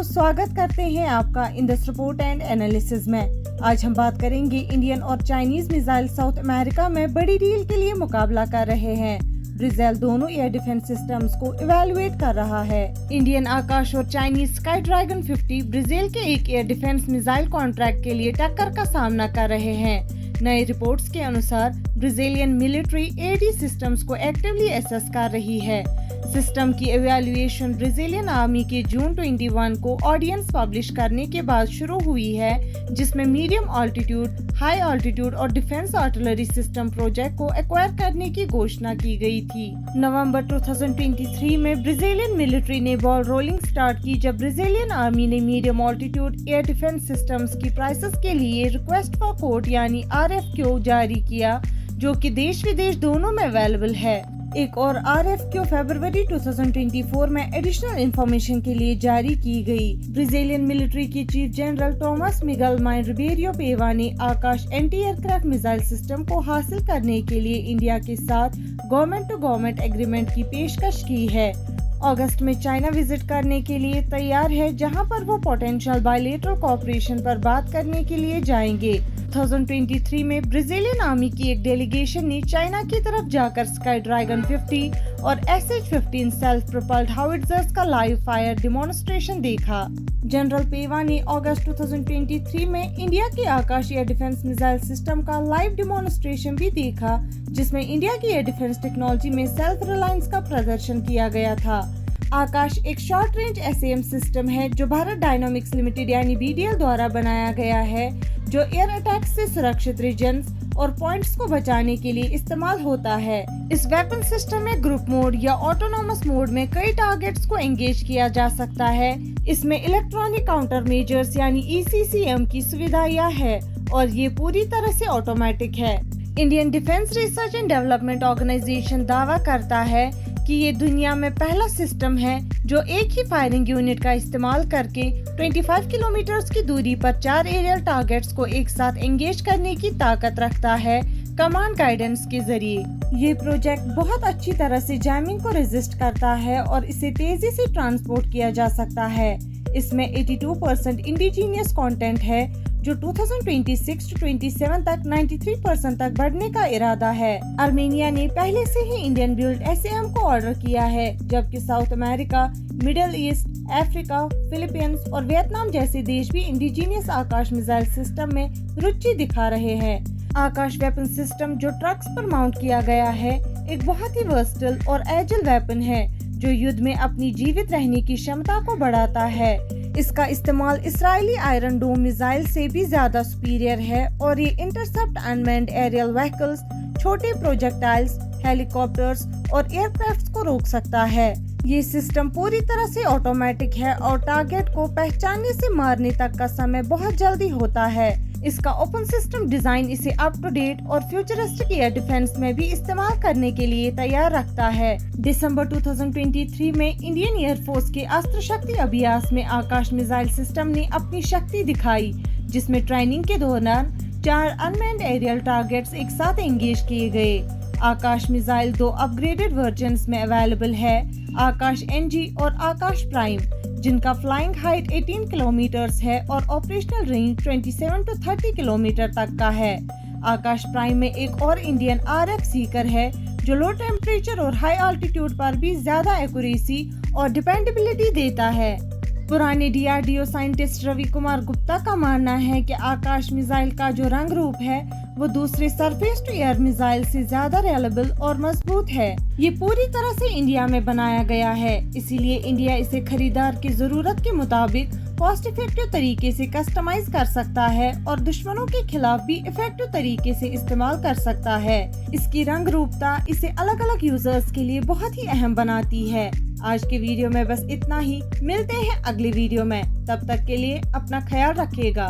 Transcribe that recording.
स्वागत करते हैं आपका in this report and analysis में। आज हम बात करेंगे इंडियन और चाइनीज मिसाइल साउथ अमेरिका में बड़ी डील के लिए मुकाबला कर रहे हैं। ब्राजील दोनों एयर डिफेंस सिस्टम्स को इवेलुएट कर रहा है। इंडियन आकाश और चाइनीज स्काई ड्रैगन 50 ब्राजील के एक एयर डिफेंस मिसाइल कॉन्ट्रैक्ट के लिए टक्कर का सामना कर रहे हैं। नए रिपोर्ट्स के अनुसार ब्राजीलियन मिलिट्री एडी सिस्टम्स को एक्टिवली एसेस कर रही है। सिस्टम की इवैल्यूएशन ब्राजीलियन आर्मी के जून 21 को ऑर्डिनेंस पब्लिश करने के बाद शुरू हुई है, जिसमें मीडियम ऑल्टीट्यूड, हाई ऑल्टीट्यूड और डिफेंस आर्टिलरी सिस्टम प्रोजेक्ट को एक्वायर करने की घोषणा की गई थी। नवंबर 2023 में ब्राजीलियन मिलिट्री ने बॉल रोलिंग स्टार्ट की, जब ब्राजीलियन आर्मी ने medium altitude air defence systems की प्राइसेस के लिए रिक्वेस्ट फॉर कोट यानी RFQ जारी किया, जो कि देश विदेश दोनों में अवेलेबल है। एक और RFQ फरवरी 2024 में एडिशनल इंफॉर्मेशन के लिए जारी की गई। ब्राजीलियन मिलिट्री के chief general Tomas Miguel Mine Ribeiro Paiva ने Akash anti aircraft missile system को हासिल करने के लिए इंडिया के साथ गवर्नमेंट टू गवर्नमेंट एग्रीमेंट की पेशकश की है। अगस्त में चाइना विजिट करने के लिए तैयार है, जहां पर वो पोटेंशियल बायलेटरल कोऑपरेशन पर बात करने के लिए जाएंगे। 2023 में ब्राजीलियन आर्मी की एक डेलीगेशन ने चाइना की तरफ जाकर स्काई ड्रैगन 50 और SH-15 सेल्फ प्रोपल्ड हाउइट्जर्स का लाइव फायर डेमोन्स्ट्रेशन देखा। जनरल पेवा ने अगस्त 2023 में इंडिया के आकाश एयर डिफेंस मिसाइल सिस्टम का लाइव डेमोन्स्ट्रेशन भी देखा, जिसमें इंडिया की एयर डिफेंस टेक्नोलॉजी में सेल्फ रिलायंस का प्रदर्शन किया गया था। आकाश एक शॉर्ट रेंज SAM सिस्टम है जो भारत डायनामिक्स लिमिटेड यानी BDL द्वारा बनाया गया है, जो एयर अटैक से सुरक्षित रीजन्स और पॉइंट्स को बचाने के लिए इस्तेमाल होता है। इस वेपन सिस्टम में ग्रुप मोड या ऑटोनोमस मोड में कई टारगेट्स को एंगेज किया जा सकता है। इसमें इलेक्ट्रॉनिक काउंटर मेजर्स यानी ECCM की सुविधा है और ये पूरी तरह से ऑटोमेटिक है। Indian defence research and development organisation दावा करता है कि ये दुनिया में पहला सिस्टम है जो एक ही फायरिंग यूनिट का इस्तेमाल करके 25 किलोमीटर की दूरी पर 4 एरियल टारगेट्स को एक साथ एंगेज करने की ताकत रखता है, कमांड गाइडेंस के जरिए। ये प्रोजेक्ट बहुत अच्छी तरह से जैमिंग को रेजिस्ट करता है और इसे तेजी से ट्रांसपोर्ट किया जा सकता है। इसमें 82% इंडिजीनियस कंटेंट है, जो 2026-27 तक 93% तक बढ़ने का इरादा है। आर्मेनिया ने पहले से ही इंडियन बिल्ड SAM को ऑर्डर किया है, जबकि south America, middle east, Africa, Philippines और वियतनाम जैसे देश भी इंडिजीनियस आकाश मिसाइल सिस्टम में रुचि दिखा रहे हैं। आकाश वेपन सिस्टम जो ट्रक्स पर माउंट किया गया है, एक बहुत ही वर्सटाइल और एजिल वेपन है, जो युद्ध में अपनी जीवित रहने की क्षमता को बढ़ाता है। इसका इस्तेमाल इजरायली आयरन डोम मिसाइल से भी ज्यादा सुपीरियर है और ये इंटरसेप्ट अनमैन्ड एरियल व्हीकल्स, छोटे प्रोजेक्टाइल्स, हेलीकॉप्टर्स और एयरक्राफ्ट्स को रोक सकता है। ये सिस्टम पूरी तरह से ऑटोमेटिक है और टारगेट को पहचानने से मारने तक का समय बहुत जल्दी होता है। इसका ओपन सिस्टम डिजाइन इसे अप टू डेट और फ्यूचरिस्टिक एयर डिफेंस में भी इस्तेमाल करने के लिए तैयार रखता है। दिसंबर 2023 में इंडियन एयरफोर्स के अस्त्र शक्ति अभ्यास में आकाश मिसाइल सिस्टम ने अपनी शक्ति दिखाई, जिसमें ट्रेनिंग के दौरान 4 अनमैन्ड एरियल टारगेट्स एक साथ एंगेज किए गए। आकाश मिसाइल 2 अपग्रेडेड वर्जन्स में अवेलेबल है, आकाश NG और आकाश प्राइम, जिनका फ्लाइंग हाइट 18 किलोमीटर है और ऑपरेशनल रेंज 27 to 30 किलोमीटर तक का है। आकाश प्राइम में एक और इंडियन RF सीकर है, जो लो टेम्परेचर और हाई ऑल्टीट्यूड पर भी ज्यादा एक्यूरेसी और डिपेंडेबिलिटी देता है। पुराने DRDO साइंटिस्ट रवि कुमार गुप्ता का मानना है कि आकाश मिसाइल का जो रंग रूप है, वो दूसरे सरफेस टू एयर मिसाइल से ज्यादा रिलायबल और मजबूत है। ये पूरी तरह से इंडिया में बनाया गया है, इसीलिए इंडिया इसे खरीदार की जरूरत के मुताबिक कॉस्ट इफेक्टिव तरीके से कस्टमाइज कर सकता है और दुश्मनों के खिलाफ भी इफेक्टिव तरीके से इस्तेमाल कर सकता है। इसकी रंग रूपता इसे अलग अलग यूजर्स के लिए बहुत ही अहम बनाती है। आज के वीडियो में बस इतना ही। मिलते हैं अगले वीडियो में, तब तक के लिए अपना ख्याल रखिएगा।